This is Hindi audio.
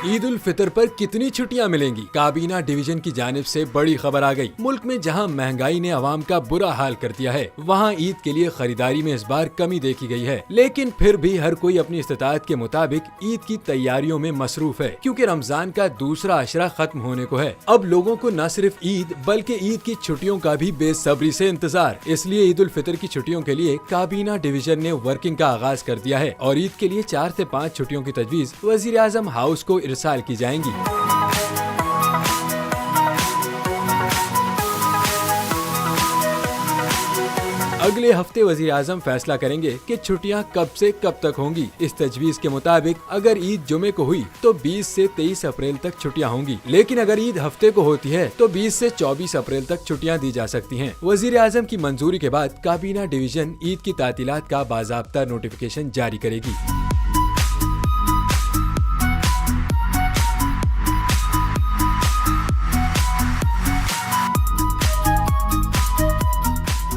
ईद उल फितर पर कितनी छुट्टियां मिलेंगी? काबीना डिवीजन की जानिब से बड़ी खबर आ गई। मुल्क में जहां महंगाई ने अवाम का बुरा हाल कर दिया है, वहां ईद के लिए खरीदारी में इस बार कमी देखी गई है। लेकिन फिर भी हर कोई अपनी इस्तिताअत के मुताबिक ईद की तैयारियों में मसरूफ है, क्योंकि रमजान का दूसरा अशरा खत्म होने को है। अब लोगों को न सिर्फ ईद बल्कि ईद की छुट्टियों का भी बेसब्री से इंतजार। इसलिए ईद उल फितर की छुट्टियों के लिए काबीना डिवीजन ने वर्किंग का आगाज कर दिया है और ईद के लिए 4 से 5 छुट्टियों की तजवीज वजीर आजम हाउस को इरसाल की जाएंगी। अगले हफ्ते वजीर आजम फैसला करेंगे कि छुट्टियां कब से कब तक होंगी। इस तजवीज के मुताबिक अगर ईद जुमे को हुई तो 20 से 23 अप्रैल तक छुट्टियां होंगी, लेकिन अगर ईद हफ्ते को होती है तो 20 से 24 अप्रैल तक छुट्टियां दी जा सकती हैं। वजीर आजम की मंजूरी के बाद काबीना डिवीजन ईद की तातीलात का बाज़ाब्ता नोटिफिकेशन जारी करेगी।